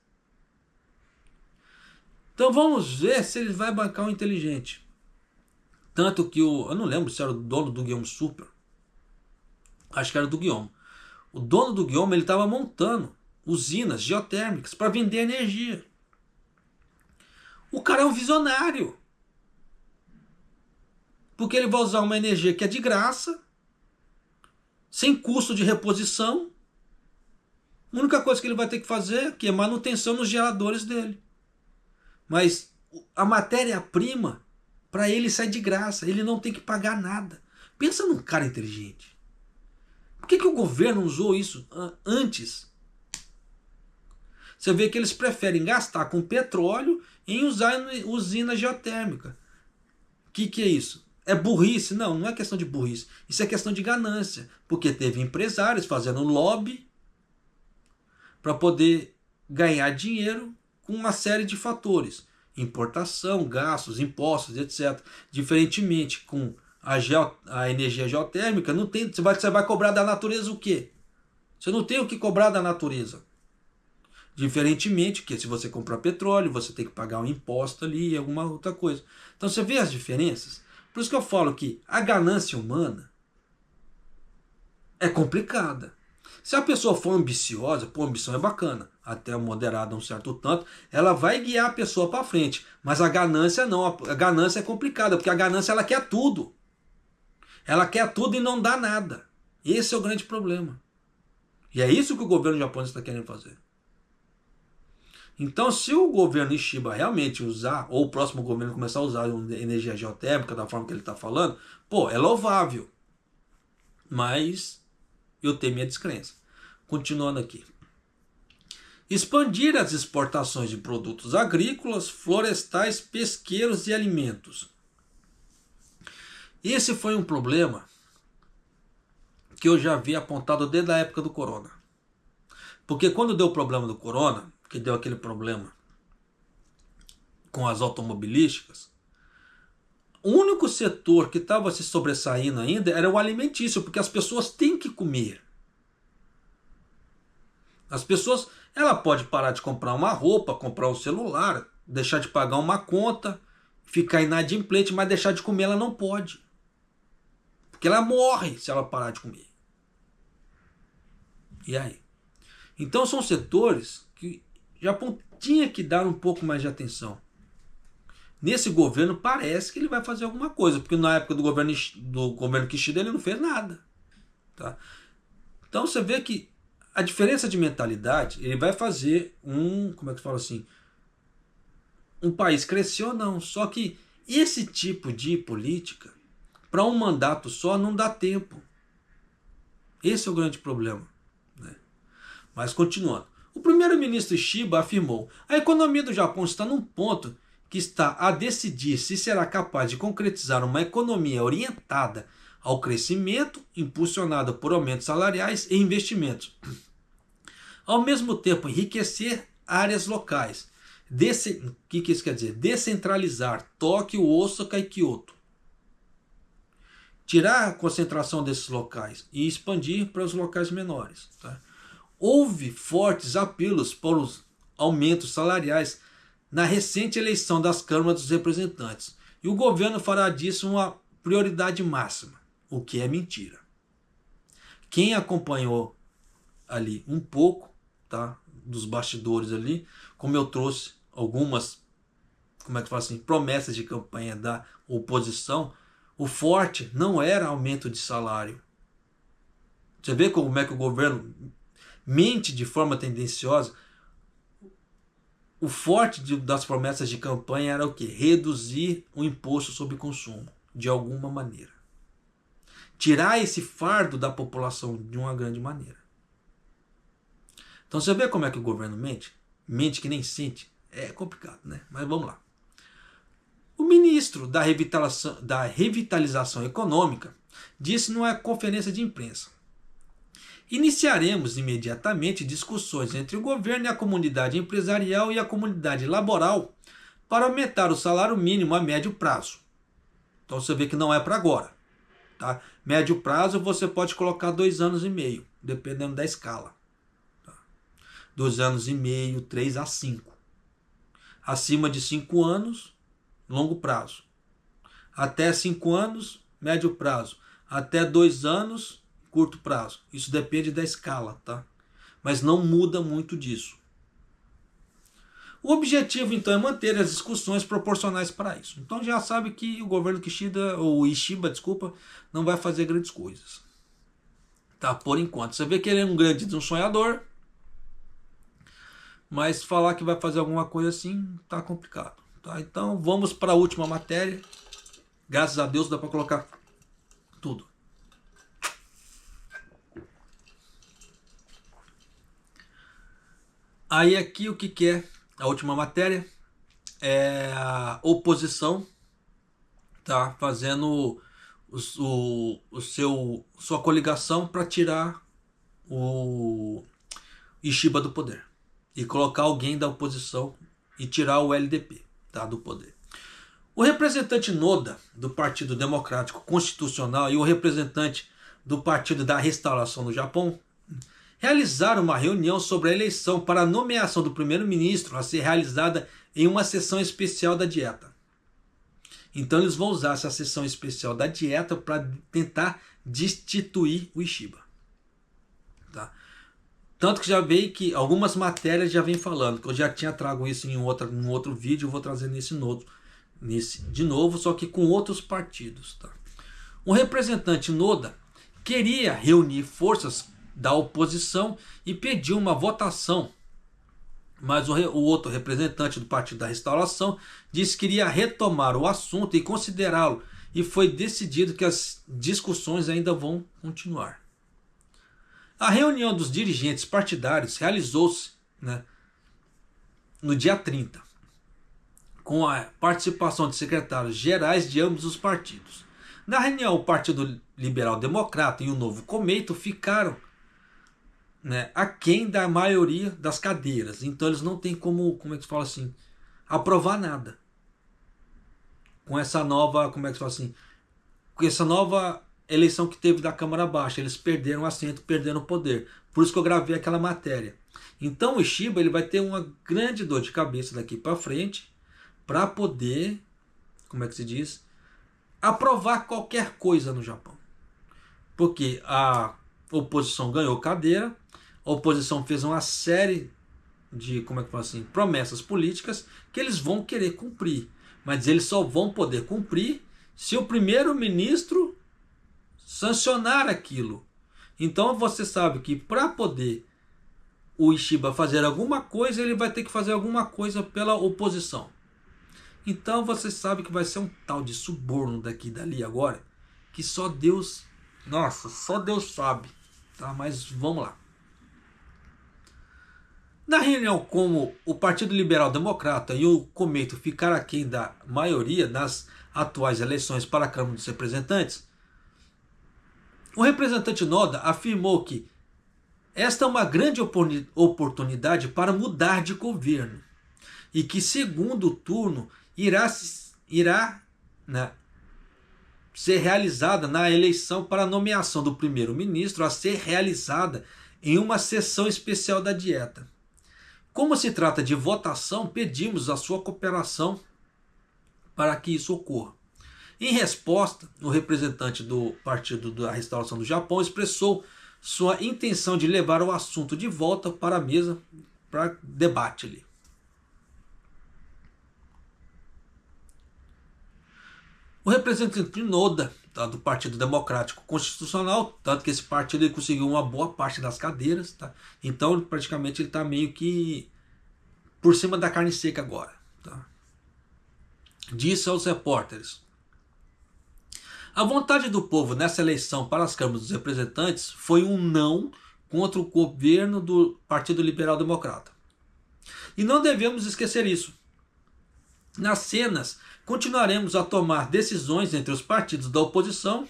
Então vamos ver se ele vai bancar um inteligente. Tanto que eu não lembro se era o dono do Guillaume Super. Acho que era do Guillaume. O dono do Guillaume, ele estava montando usinas geotérmicas para vender energia. O cara é um visionário. Porque ele vai usar uma energia que é de graça, sem custo de reposição. A única coisa que ele vai ter que fazer é manutenção nos geradores dele. Mas a matéria-prima, para ele sai de graça. Ele não tem que pagar nada. Pensa num cara inteligente. Por que o governo usou isso antes? Você vê que eles preferem gastar com petróleo em usar usina geotérmica. O que é isso? É burrice? Não, não é questão de burrice. Isso é questão de ganância. Porque teve empresários fazendo lobby para poder ganhar dinheiro com uma série de fatores. Importação, gastos, impostos, etc. Diferentemente com a energia geotérmica, não tem, você vai cobrar da natureza o quê? Você não tem o que cobrar da natureza. Diferentemente que se você comprar petróleo, você tem que pagar um imposto ali e alguma outra coisa. Então você vê as diferenças? Por isso que eu falo que a ganância humana é complicada. Se a pessoa for ambiciosa, pô, ambição é bacana, até moderada um certo tanto, ela vai guiar a pessoa para frente. Mas a ganância não, a ganância é complicada, porque a ganância ela quer tudo. Ela quer tudo e não dá nada. Esse é o grande problema. E é isso que o governo japonês está querendo fazer. Então, se o governo Ishiba realmente usar, ou o próximo governo começar a usar energia geotérmica da forma que ele está falando, pô, é louvável. Mas eu tenho minha descrença. Continuando aqui. Expandir as exportações de produtos agrícolas, florestais, pesqueiros e alimentos. Esse foi um problema que eu já havia apontado desde a época do corona. Porque quando deu o problema do corona, que deu aquele problema com as automobilísticas, o único setor que estava se sobressaindo ainda era o alimentício, porque as pessoas têm que comer. As pessoas, ela pode parar de comprar uma roupa, comprar um celular, deixar de pagar uma conta, ficar inadimplente, mas deixar de comer ela não pode. Porque ela morre se ela parar de comer. E aí? Então são setores que o Japão tinha que dar um pouco mais de atenção. Nesse governo parece que ele vai fazer alguma coisa, porque na época do governo Kishida ele não fez nada. Tá? Então você vê que a diferença de mentalidade, ele vai fazer como é que fala assim, um país crescer ou não. Só que esse tipo de política, para um mandato só, não dá tempo. Esse é o grande problema. Né? Mas continuando. O primeiro-ministro Shiba afirmou: a economia do Japão está num ponto que está a decidir se será capaz de concretizar uma economia orientada ao crescimento, impulsionada por aumentos salariais e investimentos. Ao mesmo tempo, enriquecer áreas locais. O que isso quer dizer? Descentralizar Tóquio, Osaka e Kyoto. Tirar a concentração desses locais e expandir para os locais menores. Tá? Houve fortes apelos para os aumentos salariais na recente eleição das câmaras dos representantes. E o governo fará disso uma prioridade máxima, o que é mentira. Quem acompanhou ali um pouco, tá, dos bastidores ali, como eu trouxe algumas, como é que fala assim, promessas de campanha da oposição, o forte não era aumento de salário. Você vê como é que o governo mente de forma tendenciosa. O forte das promessas de campanha era o quê? Reduzir o imposto sobre consumo, de alguma maneira. Tirar esse fardo da população de uma grande maneira. Então você vê como é que o governo mente? Mente que nem sente. É complicado, né? Mas vamos lá. O ministro da Revitalização Econômica disse numa conferência de imprensa: iniciaremos imediatamente discussões entre o governo e a comunidade empresarial e a comunidade laboral para aumentar o salário mínimo a médio prazo. Então você vê que não é para agora. Tá? Médio prazo você pode colocar 2 anos e meio, dependendo da escala. 2 anos e meio, 3 a 5. Acima de 5 anos, longo prazo. Até 5 anos, médio prazo. Até 2 anos, curto prazo. Isso depende da escala, tá? Mas não muda muito disso. O objetivo, então, é manter as discussões proporcionais para isso. Então já sabe que o governo Ishiba, não vai fazer grandes coisas. Tá, por enquanto. Você vê que ele é um grande sonhador, mas falar que vai fazer alguma coisa assim tá complicado. Tá? Então vamos para a última matéria. Graças a Deus dá para colocar tudo. Aí aqui o que é a última matéria? É a oposição, tá, fazendo sua coligação para tirar o Ishiba do poder e colocar alguém da oposição e tirar o LDP, tá, do poder. O representante Noda do Partido Democrático Constitucional e o representante do Partido da Restauração no Japão realizaram uma reunião sobre a eleição para a nomeação do primeiro-ministro a ser realizada em uma sessão especial da Dieta. Então eles vão usar essa sessão especial da Dieta para tentar destituir o Ishiba. Tá? Tanto que já veio que algumas matérias já vem falando, que eu já tinha trago isso em um outro vídeo, eu vou trazer nesse de novo, só que com outros partidos. Tá? O representante Noda queria reunir forças da oposição e pediu uma votação, mas o outro representante do Partido da Restauração disse que iria retomar o assunto e considerá-lo, e foi decidido que as discussões ainda vão continuar. A reunião dos dirigentes partidários realizou-se, né, no dia 30, com a participação de secretários gerais de ambos os partidos. Na reunião, o Partido Liberal Democrata e o Novo Comeito ficaram, né, aquém da maioria das cadeiras. Então eles não têm como é que se fala assim, aprovar nada. Com essa nova, com essa nova eleição que teve da Câmara Baixa, eles perderam assento, perderam poder. Por isso que eu gravei aquela matéria. Então o Ishiba ele vai ter uma grande dor de cabeça daqui para frente para poder, aprovar qualquer coisa no Japão. Porque a oposição ganhou cadeira, a oposição fez uma série de, promessas políticas que eles vão querer cumprir. Mas eles só vão poder cumprir se o primeiro-ministro sancionar aquilo. Então você sabe que para poder o Ishiba fazer alguma coisa, ele vai ter que fazer alguma coisa pela oposição. Então você sabe que vai ser um tal de suborno daqui e dali agora, que só Deus sabe. Tá? Mas vamos lá. Na reunião, como o Partido Liberal Democrata e o Comeito ficaram aquém da maioria nas atuais eleições para a Câmara dos Representantes, o representante Noda afirmou que esta é uma grande oportunidade para mudar de governo e que segundo turno irá ser realizada na eleição para a nomeação do primeiro-ministro a ser realizada em uma sessão especial da Dieta. Como se trata de votação, pedimos a sua cooperação para que isso ocorra. Em resposta, o representante do Partido da Restauração do Japão expressou sua intenção de levar o assunto de volta para a mesa para debate ali. O representante de Noda, tá, do Partido Democrático Constitucional, tanto que esse partido ele conseguiu uma boa parte das cadeiras, tá? Então praticamente ele está meio que por cima da carne seca agora. Tá? Disse aos repórteres: a vontade do povo nessa eleição para as câmaras dos representantes foi um não contra o governo do Partido Liberal Democrata. E não devemos esquecer isso. Nas cenas, continuaremos a tomar decisões entre os partidos da oposição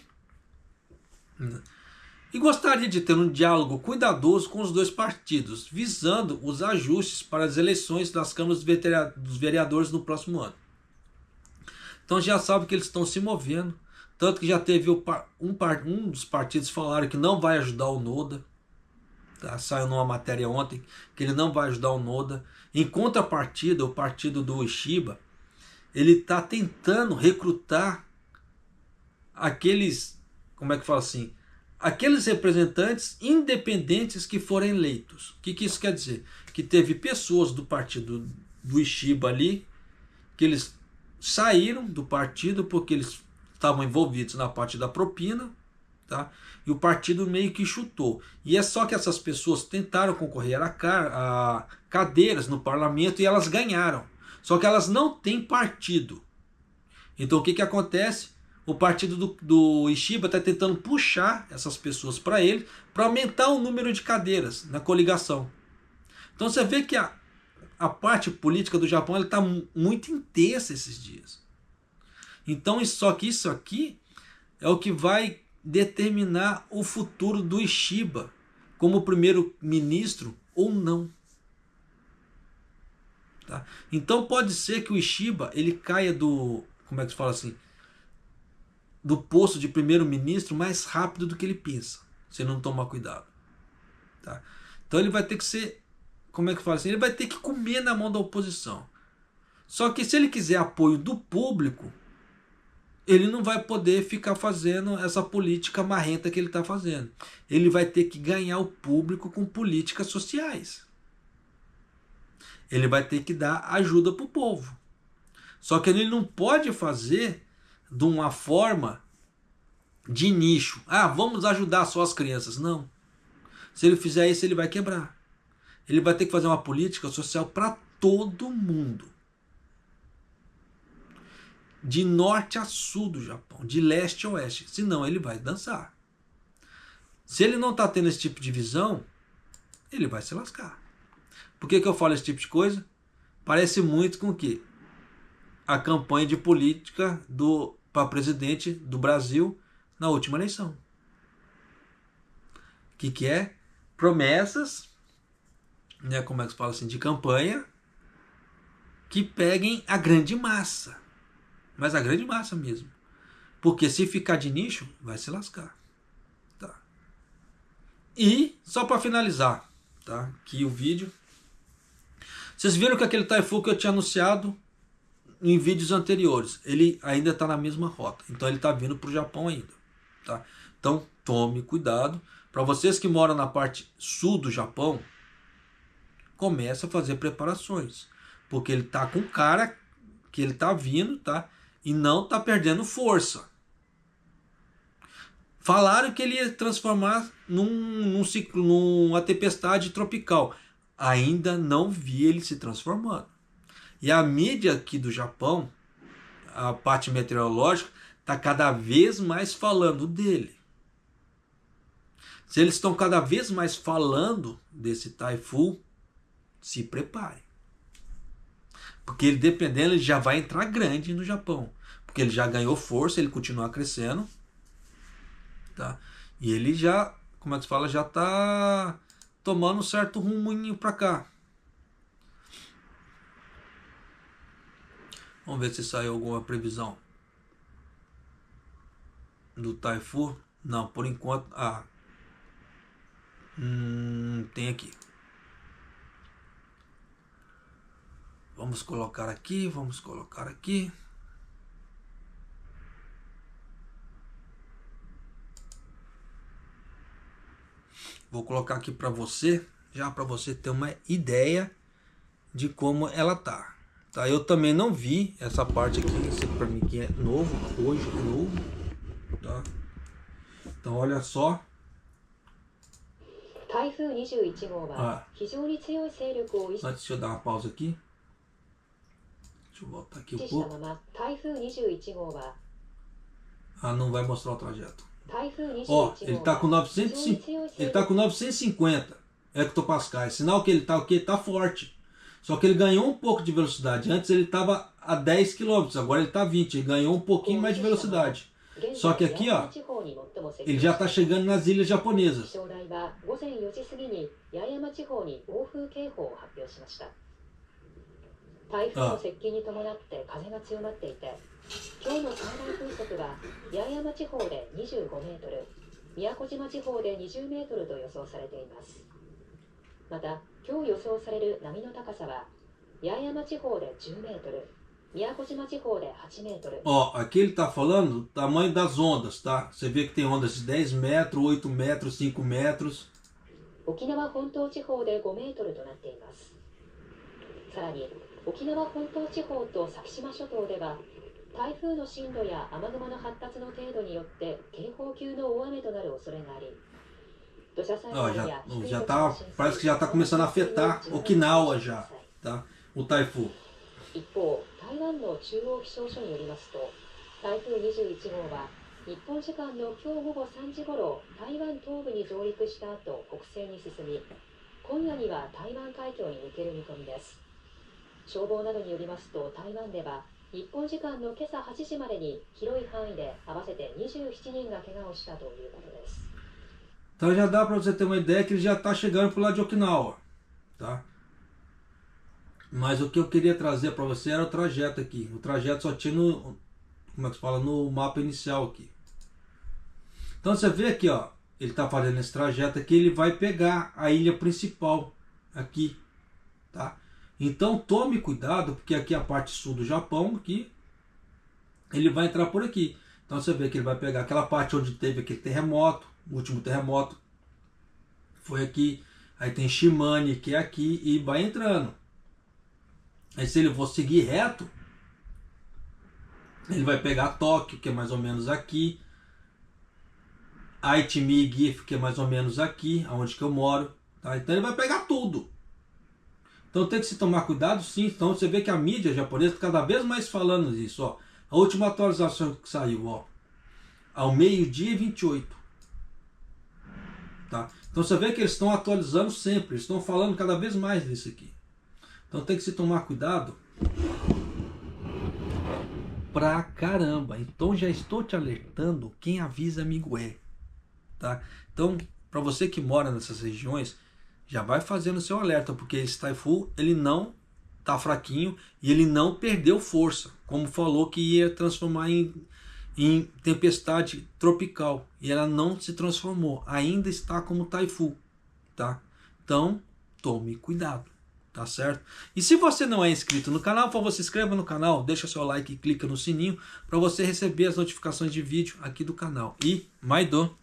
e gostaria de ter um diálogo cuidadoso com os dois partidos, visando os ajustes para as eleições das câmaras dos vereadores no próximo ano. Então já sabe que eles estão se movendo, tanto que já teve um dos partidos falaram que não vai ajudar o Noda, tá? Saiu numa matéria ontem que ele não vai ajudar o Noda. Em contrapartida, o partido do Ishiba, ele está tentando recrutar aqueles, como é que fala assim, aqueles representantes independentes que forem eleitos. O que isso quer dizer? Que teve pessoas do partido do Ishiba ali, que eles saíram do partido porque eles estavam envolvidos na parte da propina, tá? E o partido meio que chutou. E é só que essas pessoas tentaram concorrer a cadeiras no parlamento e elas ganharam. Só que elas não têm partido. Então o que acontece? O partido do Ishiba está tentando puxar essas pessoas para ele, para aumentar o número de cadeiras na coligação. Então você vê que a parte política do Japão está muito intensa esses dias. Então só que isso aqui é o que vai determinar o futuro do Ishiba como primeiro-ministro ou não. Tá? Então pode ser que o Ishiba ele caia do, como é que se fala assim, do posto de primeiro-ministro mais rápido do que ele pensa, se ele não tomar cuidado. Tá? Então ele vai ter que ser, como é que fala assim, ele vai ter que comer na mão da oposição. Só que se ele quiser apoio do público, ele não vai poder ficar fazendo essa política marrenta que ele está fazendo. Ele vai ter que ganhar o público com políticas sociais. Ele vai ter que dar ajuda para o povo. Só que ele não pode fazer de uma forma de nicho. Ah, vamos ajudar só as crianças. Não. Se ele fizer isso, ele vai quebrar. Ele vai ter que fazer uma política social para todo mundo. De norte a sul do Japão, de leste a oeste. Senão ele vai dançar. Se ele não está tendo esse tipo de visão, ele vai se lascar. Por que eu falo esse tipo de coisa? Parece muito com o quê? A campanha de política para presidente do Brasil na última eleição. O que é? Promessas, né, como é que se fala assim, de campanha, que peguem a grande massa. Mas a grande massa mesmo. Porque se ficar de nicho, vai se lascar. Tá? E, só para finalizar, tá? Aqui o vídeo. Vocês viram que aquele Taifu que eu tinha anunciado em vídeos anteriores, ele ainda está na mesma rota. Então ele está vindo para o Japão ainda. Tá? Então tome cuidado. Para vocês que moram na parte sul do Japão, comece a fazer preparações. Porque ele está com cara que ele está vindo, tá? E não está perdendo força. Falaram que ele ia transformar numa tempestade tropical. Ainda não vi ele se transformando. E a mídia aqui do Japão, a parte meteorológica, está cada vez mais falando dele. Se eles estão cada vez mais falando desse Taifu, se prepare. Porque ele, dependendo, ele já vai entrar grande no Japão. Porque ele já ganhou força, ele continua crescendo. Tá? E ele já, como é que se fala, já está tomando um certo rumoinho para cá. Vamos ver se saiu alguma previsão do Taifu. Não, por enquanto. Tem aqui. Vamos colocar aqui, vamos colocar aqui. Vou colocar aqui para você, já para você ter uma ideia de como ela tá. Tá? Eu também não vi essa parte aqui, esse para mim que é novo, hoje é novo, tá? Então olha só. 台風21号は非常に強い勢力を維持 Deixa eu dar uma pausa aqui. Deixa eu voltar aqui um した pouco. まま、台風21号は Ah, não vai mostrar o trajeto. 台風21 Ó, 号 ele tá com 950 hectopascais. Sinal que ele tá forte. Só que ele ganhou um pouco de velocidade. Antes ele estava a 10 km, agora ele está a 20. Ele ganhou um pouquinho mais de velocidade. Só que aqui, ó, ele já está chegando nas ilhas japonesas. 気象台は午前4時過ぎに八重山地方に暴風警報を発表しました。台風の接近に伴って風が強まっていて、今日の最大風速は八重山地方で25メートル、宮古島地方で20メートルと予想されています。また、今日予想される波の高さは八重山地方で10メートル、宮古島地方で8メートル。 Ó, aqui ele tá falando do tamanho das ondas, tá? Você vê que tem ondas de 10 metros, 8 metros, 5 metros. 沖縄本島地方で5メートルとなっています。さらに、沖縄本島地方と先島諸島では、台風の進路や雨雲の発達の程度によって警報級の大雨となる恐れがあり、土砂災害や低い土地の浸水、 parece que já tá começando a afetar Okinawa já, tá? O Taifu. 一方、台湾の中央気象所によりますと、台風21号は日本時間の今日午後3時ごろ、台湾東部に上陸した後、北西に進み、今夜には台湾海峡に抜ける見込みです。消防などによりますと、台湾では日本時間の今朝8時までに広い範囲で合わせて27人が怪我をしたということです。 Então já dá para você ter uma ideia que ele já tá chegando pro lado de Okinawa, tá? Mas o que eu queria trazer para você era o trajeto aqui. O trajeto só tinha no, como é que se fala, no mapa inicial aqui. Então você vê aqui, ó, ele tá fazendo esse trajeto aqui, ele vai pegar a ilha principal aqui, tá? Então tome cuidado, porque aqui é a parte sul do Japão, aqui, ele vai entrar por aqui. Então você vê que ele vai pegar aquela parte onde teve aquele terremoto, o último terremoto foi aqui, aí tem Shimane, que é aqui, e vai entrando. Aí se ele for seguir reto, ele vai pegar Tóquio, que é mais ou menos aqui, Aitimi e Gifu, que é mais ou menos aqui, onde que eu moro, tá? Então ele vai pegar tudo. Então tem que se tomar cuidado, sim. Então você vê que a mídia japonesa está cada vez mais falando disso, ó. A última atualização que saiu, ó, ao meio-dia e 28. Tá? Então você vê que eles estão atualizando sempre, eles estão falando cada vez mais disso aqui. Então tem que se tomar cuidado pra caramba. Então já estou te alertando, quem avisa amigo é. Tá? Então, para você que mora nessas regiões, já vai fazendo seu alerta, porque esse Taifu, ele não tá fraquinho e ele não perdeu força, como falou que ia transformar em tempestade tropical, e ela não se transformou, ainda está como Taifu, tá? Então, tome cuidado, tá certo? E se você não é inscrito no canal, por favor, se inscreva no canal, deixa seu like e clica no sininho para você receber as notificações de vídeo aqui do canal. E Maido!